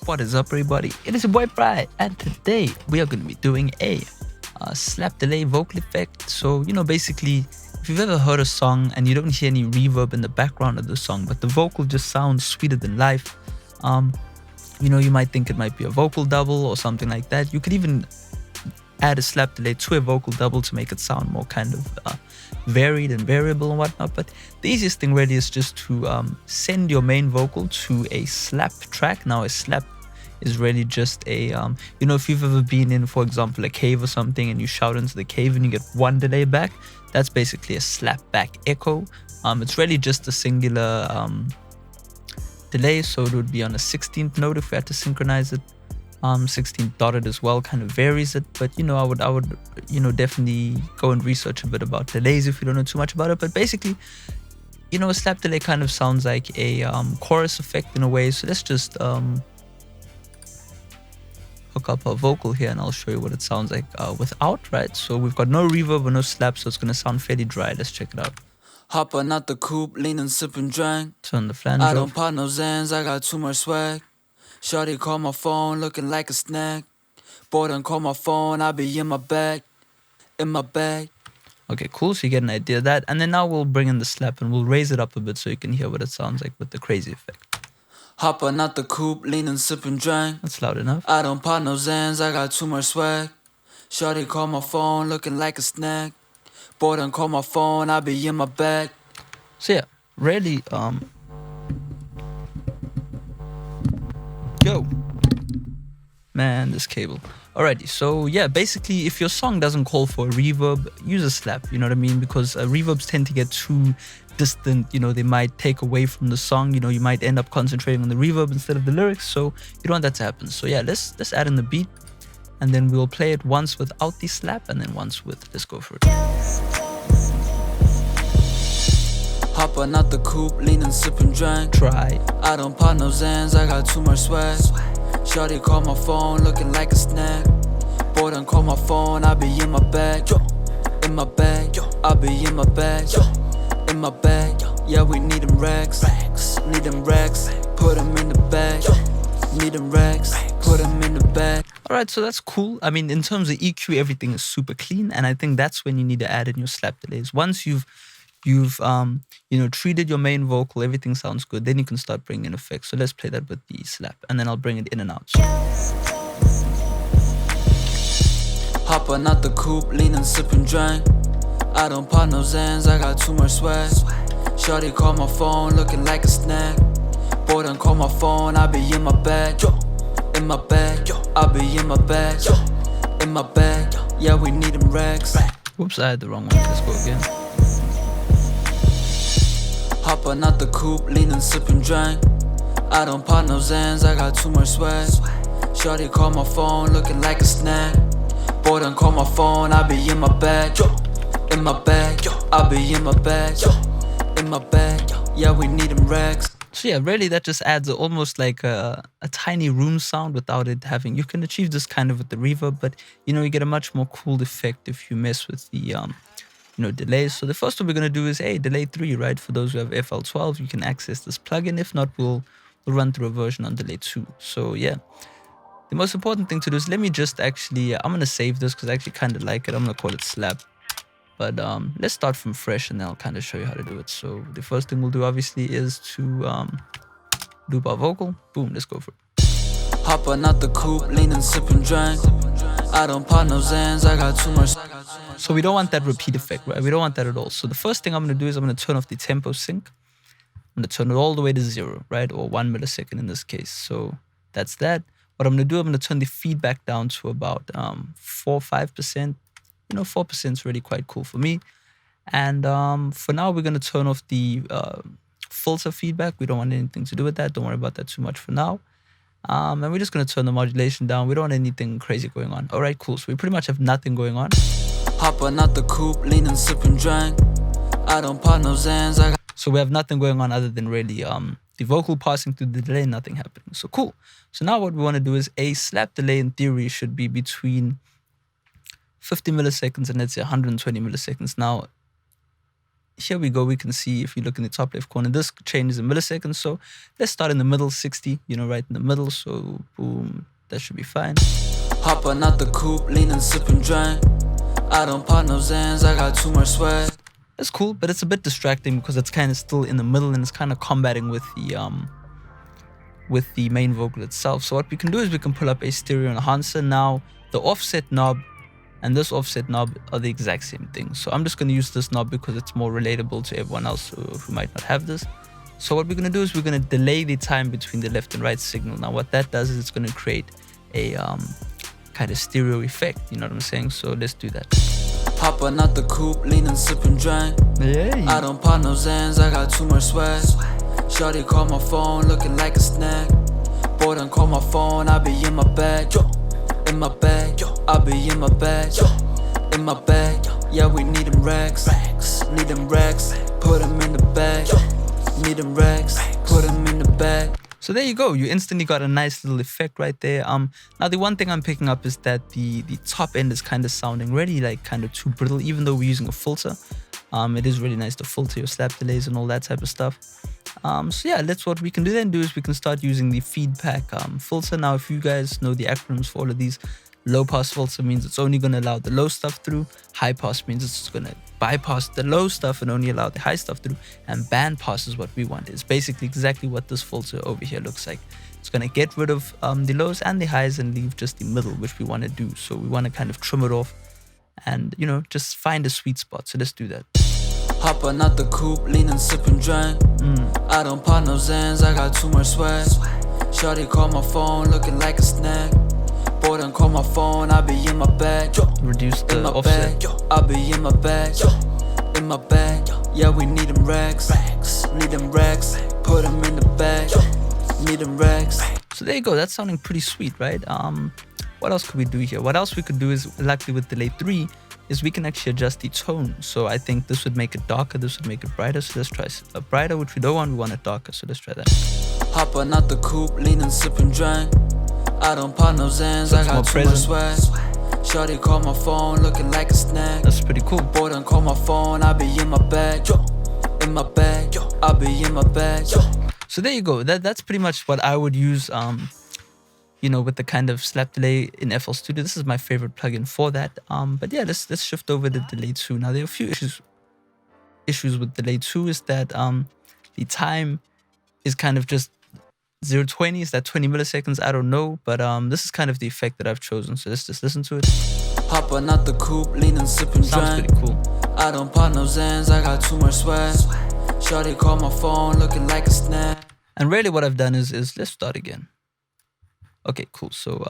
What is up, everybody? It is your boy Farai, and today we are going to be doing a slap delay vocal effect. So, basically, if you've ever heard a song and you don't hear any reverb in the background of the song, but the vocal just sounds sweeter than life, you might think it might be a vocal double or something like that. You could even add a slap delay to a vocal double to make it sound more kind of varied and variable and whatnot. But the easiest thing really is just to send your main vocal to a slap track. Now a slap is really just a if you've ever been in, for example, a cave or something, and you shout into the cave and you get one delay back, that's basically a slap back echo. It's really just a singular delay, so it would be on a 16th note if we had to synchronize it. 16th dotted as well kind of varies it, but I would definitely go and research a bit about delays if you don't know too much about it. But basically, a slap delay kind of sounds like a chorus effect in a way. So let's just hook up our vocal here and I'll show you what it sounds like without, right? So we've got no reverb or no slap, so it's gonna sound fairly dry. Let's check it out. Hopping out the coupe, leaning, sipping, drink. Turn the flange I off. don't pop no Zans, I got too much swag. Shorty call my phone, looking like a snack. Boy done call my phone, I be in my bag. In my bag. Okay, cool, so you get an idea of that. And then now we'll bring in the slap and we'll raise it up a bit so you can hear what it sounds like with the crazy effect. Hopping out the coupe, leaning, sipping, drink. That's loud enough. I don't pop no Zans, I got too much swag. Shorty call my phone, looking like a snack. Boy done call my phone, I be in my bag. So yeah, really, Yo, man, this cable. Alrighty, so yeah, basically, if your song doesn't call for a reverb, use a slap, you know what I mean? Because reverbs tend to get too distant, they might take away from the song, you might end up concentrating on the reverb instead of the lyrics, so you don't want that to happen. So yeah, let's add in the beat, and then we'll play it once without the slap, and then once with. Let's go for it. Hopping out the coupe, leaning, sipping, drink. Try. I don't pop no Zans, I got too much swag. Shorty call my phone, looking like a snack. Boy done call my phone, I be in my bag. In my bag, I be in my bag. In my bag, yeah, we need them racks. Need them racks, put them in the bag. Need them racks, put them in the bag. Alright, so that's cool. I mean, in terms of EQ, everything is super clean, and I think that's when you need to add in your slap delays. Once you've treated your main vocal, everything sounds good, then you can start bringing in effects. So let's play that with the slap, and then I'll bring it in and out. Hopping out the coupe, leaning, sipping, drink. I don't pop no Zans, I got too much swag. Shorty call my phone, looking like a snack. Boy done call my phone, I be in my bag. In my bag, I be in my bag. In my bag, yeah, we need them racks. Whoops, I had the wrong one. Let's go again. Hopping out the coupe, leaning, sipping, drink. I don't pop no Zans, I got too much swag. Shorty call my phone, looking like a snack. Boy done call my phone, I be in my bag. In my bag, I be in my bag. In my bag, yeah, we need them racks. So yeah, really that just adds almost like a tiny room sound without it having. You can achieve this kind of with the reverb, but you get a much more cool effect if you mess with the delays. So the first one we're gonna do is delay 3, right? For those who have FL12, you can access this plugin. If not, we'll run through a version on delay 2. So yeah, the most important thing to do is let me just actually I'm gonna save this because I actually kind of like it. I'm gonna call it slap. But let's start from fresh and then I'll kind of show you how to do it. So the first thing we'll do obviously is to loop our vocal. Boom, let's go for it. Hopping out the coupe, leaning, sipping, drink. I don't pop no Zans, I got too much. So we don't want that repeat effect, right? We don't want that at all. So the first thing I'm going to do is I'm going to turn off the tempo sync. I'm going to turn it all the way to 0, right? Or 1 millisecond in this case. So that's that. What I'm going to do, I'm going to turn the feedback down to about 4 or 5%. 4% is really quite cool for me. And for now, we're going to turn off the filter feedback. We don't want anything to do with that. Don't worry about that too much for now. And we're just going to turn the modulation down. We don't want anything crazy going on. All right, cool. So we pretty much have nothing going on. Hopping out the coupe, leaning, sipping, drink. I don't pop no Zans. So we have nothing going on other than really the vocal passing through the delay, nothing happening. So cool. So now what we want to do is a slap delay in theory should be between 50 milliseconds and let's say 120 milliseconds. Now, here we go. We can see if you look in the top left corner, this changes in milliseconds. So let's start in the middle, 60, right in the middle. So boom, that should be fine. Hopping out the coupe, leaning, sipping, drink. I don't pop no Zans, I got too much sweat. That's cool, but it's a bit distracting because it's kind of still in the middle and it's kind of combating with the main vocal itself. So what we can do is we can pull up a stereo enhancer. Now the offset knob and this offset knob are the exact same thing. So I'm just going to use this knob because it's more relatable to everyone else who might not have this. So what we're going to do is we're going to delay the time between the left and right signal. Now what that does is it's going to create a kind of stereo effect, you know what I'm saying? So let's do that. Hopping out the coupe, leaning, sipping, drink. Yeah. I don't pop no Zans, I got too much sweat. Shawty call my phone, looking like a snack. Boy, don't call my phone, I be in my bag. In my bag, I be in my bag. In my bag, yeah, we need them racks. Need them racks, put them in the bag. Need them racks, put them in the bag. So there you go. You instantly got a nice little effect right there. Now the one thing I'm picking up is that the top end is kind of sounding really like kind of too brittle, even though we're using a filter. It is really nice to filter your slap delays and all that type of stuff. So yeah, that's what we can do then. We can start using the feedback filter. Now, if you guys know the acronyms for all of these, low pass filter means it's only going to allow the low stuff through. High pass means it's going to bypass the low stuff and only allow the high stuff through. And band pass is what we want. It's basically exactly what this filter over here looks like. It's going to get rid of the lows and the highs and leave just the middle, which we want to do. So we want to kind of trim it off and, just find a sweet spot. So let's do that. Hopping out the coupe, leaning, sipping, drink. I don't pop no Zans, I got too much sweat. Shawty call my phone, looking like a snack. Boy, don't call my phone, I be in my bag. Reduce the offset. I be in my bag. In my bag, yeah, we need them racks. Need them racks, put them in the bag. Need them racks. So there you go. That's sounding pretty sweet, right? What else could we do here? What else we could do is, luckily with delay 3, is we can actually adjust the tone. So I think this would make it darker, this would make it brighter. So let's try a brighter, which we don't want, we want it darker. So let's try that. Hopping out the coupe, leaning, sipping, drink. I don't pop no Zans, I got too much sweat. Shawty call my phone, looking like a snack. That's pretty cool. Boy, don't call my phone, I be in my bag. In my bag, I be in my bag. So there you go. That's pretty much what I would use with the kind of slap delay in FL Studio. This is my favorite plugin for that. But yeah, let's shift over to delay 2. Now there are a few issues with delay 2 is that the time is kind of just 0-20. Is that 20 milliseconds? I don't know, but this is kind of the effect that I've chosen. So let's just listen to it. Hopping out the coupe, leaning, sipping, sounds drink. Pretty cool. I don't pop no Zans, I got too much sweat. Shawty call my phone, looking like a snack. And really what I've done is let's start again. Okay, cool. So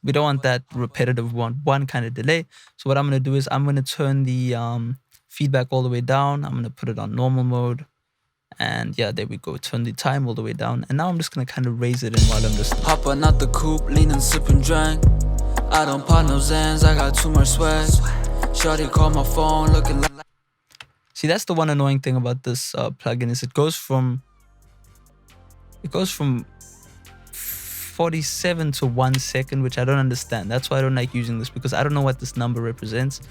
we don't want that repetitive one kind of delay. So what I'm going to do is I'm going to turn the feedback all the way down. I'm going to put it on normal mode. And yeah, there we go. Turn the time all the way down. And now I'm just going to kind of raise it in while I'm listening. Hopping out the coupe, leaning, sipping, drink. I don't pop no Zans, I got too much sweat. Shawty call my phone, looking like... See, that's the one annoying thing about this plugin is it goes from 47 to 1 second, which I don't understand. That's why I don't like using this, because I don't know what this number represents.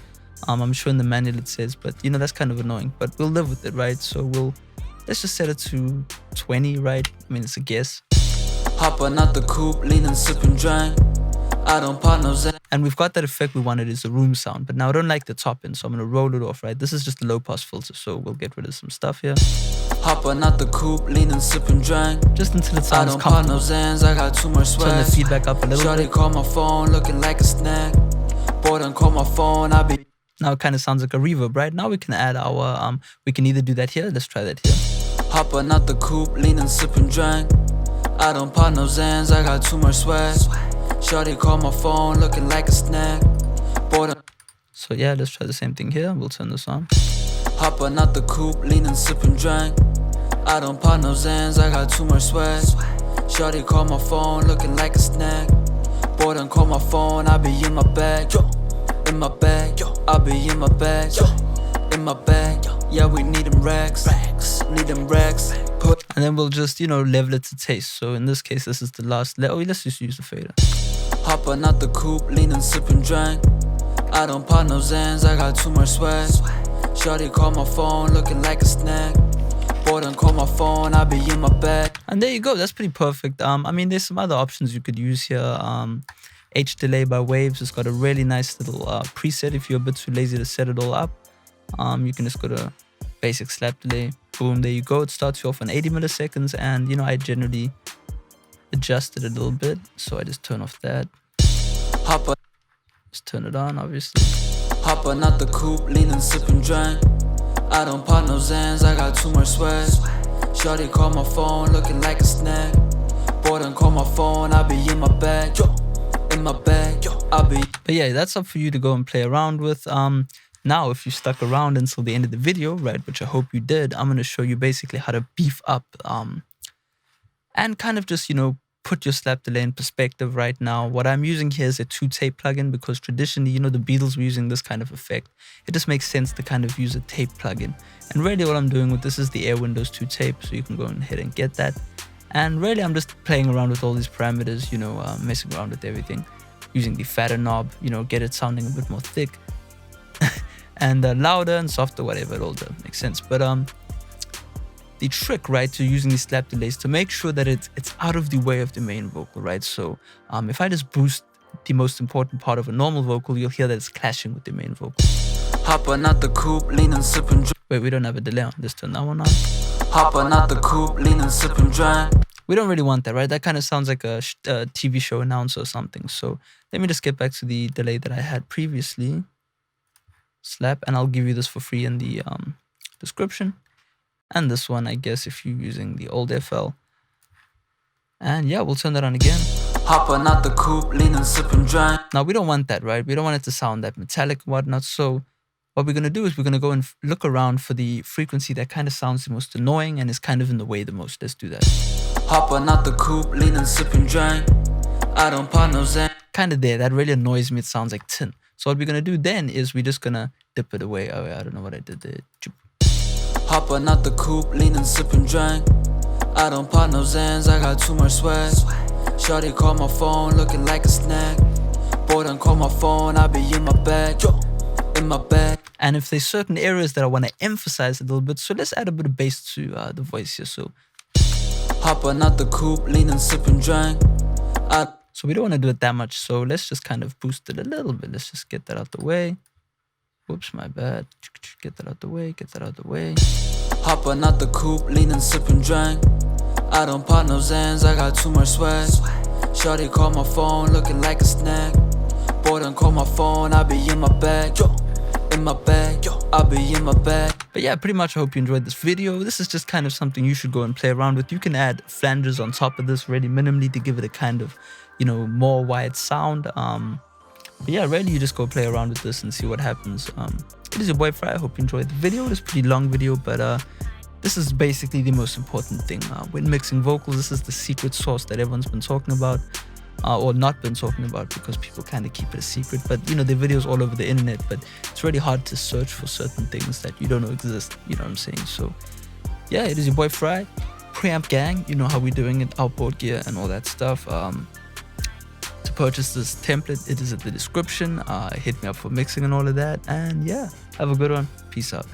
I'm sure in the manual it says, but that's kind of annoying. But we'll live with it, right? So let's just set it to 20, right? I mean, it's a guess. Hopping out the coupe, leaning, sipping, drink. I don't pop no Zans. And we've got that effect we wanted is a room sound, but now I don't like the top end, so I'm gonna roll it off, right? This is just a low pass filter, so we'll get rid of some stuff here. Hopping out the coupe, leaning, sipping, drink. Just until it sounds I don't pop no Zans, I got too much sweat. Turn the feedback up a little Shawty bit. call my phone, looking like a snack. Boy, don't call my phone, I be... Now it kind of sounds like a reverb, right? Now we can add our, we can either do that here. Let's try that here. Hopping out the coupe, leaning, sipping, drink. I don't pop no Zans, I got too much sweat. Shawty call my phone, looking like a snack. Boy, don't... So yeah, let's try the same thing here. We'll turn this on. Hopping out the coupe, leaning, sipping, drink. I don't pop no Zans, I got too much sweat. Shawty call my phone, looking like a snack. Boy, don't call my phone, I be in my bag. In my bag, I be in my bag. In my bag, yeah, we need them racks. Need them racks. And then we'll just, level it to taste. So in this case, this is the last level. Let's just use the fader. Hopping out the coupe, leaning, sipping, drink. I don't pop no Zans, I got too much sweat. Shorty call my phone looking like a snack. Boy, don't call my phone, I be in my bag. And there you go, that's pretty perfect. I mean, there's some other options you could use here. H delay by Waves, it's got a really nice little preset if you're a bit too lazy to set it all up. You can just go to basic slap delay, boom, there you go. It starts you off on 80 milliseconds, and you know, I generally adjust it a little bit, so I just turn off that. Hopper, just turn it on, obviously. Hopper, not the coupe, leaning, sipping, drink. I don't pop no Zans, I got too much swag. Shorty call my phone, looking like a snack. Boy, don't call my phone, I be in my bag. Yo, in my bag, yo, I be. But yeah, that's up for you to go and play around with. Now, if you stuck around until the end of the video, right, which I hope you did, I'm going to show you basically how to beef up and kind of just, you know, put your slap delay in perspective right now. What I'm using here is a 2-tape plugin because traditionally, you know, the Beatles were using this kind of effect. It just makes sense to kind of use a tape plugin. And really what I'm doing with this is the Air Windows 2 tape, so you can go ahead and get that. And really I'm just playing around with all these parameters, you know, messing around with everything. Using the fatter knob, you know, get it sounding a bit more thick. And louder and softer, whatever, it all does make sense. But the trick, right, to using these slap delays to make sure that it's out of the way of the main vocal, right? So if I just boost the most important part of a normal vocal, you'll hear that it's clashing with the main vocal. Hopper, not the coupe, leaning, sipping, drink. Wait, we don't have a delay on. Just turn that one on. Hopper, not the coupe, leaning, sipping, drink. We don't really want that, right? That kind of sounds like a TV show announcer or something. So let me just get back to the delay that I had previously. Slap, and I'll give you this for free in the description. And this one, I guess, if you're using the old FL. And yeah, we'll turn that on again. Hopper, not the coupe, leaning, sipping, drink. Now, we don't want that, right? We don't want it to sound that metallic and whatnot. So what we're going to do is we're going to go and look around for the frequency that kind of sounds the most annoying and is kind of in the way the most. Let's do that. Hopper, not the coupe, leaning, sipping, drink. I don't pop no Zan. Kind of there. That really annoys me. It sounds like tin. So what we're going to do then is we're just going to dip it away. Oh, I don't know what I did there. Hopper, not the coupe, leaning, sipping, drink. I don't pop no Zans, I got too much swag. Shorty call my phone, looking like a snack. Boy, don't call my phone, I be in my bag. Yo, in my bag. And if there's certain areas that I want to emphasize a little bit, so let's add a bit of bass to the voice here. So Hopper, not the coupe, leaning, sipping, drink. So we don't want to do it that much, so let's just kind of boost it a little bit. Let's just get that out the way. Whoops, my bad. Get that out the way, get that out the way. Hopper, not the coupe, leaning, sipping, drink. I don't pop no Zans, I got too much swag. Shorty call my phone, looking like a snack. Boy, don't call my phone, I be in my bag. Yo, in my bag, yo, I be in my bag. But yeah, pretty much I hope you enjoyed this video. This is just kind of something you should go and play around with. You can add flanges on top of this really minimally to give it a kind of, you know, more wide sound. But yeah, really, you just go play around with this and see what happens. It is your boy Farai. I hope you enjoyed the video. It is a pretty long video, but this is basically the most important thing. When mixing vocals, this is the secret sauce that everyone's been talking about, or not been talking about, because people kind of keep it a secret. But you know, there are videos all over the internet, but it's really hard to search for certain things that you don't know exist. You know what I'm saying? So yeah, it is your boy Farai, Preamp Gang. You know how we're doing it, outboard gear and all that stuff. To purchase this template, it is in the description. Hit me up for mixing and all of that. And yeah, have a good one. Peace out.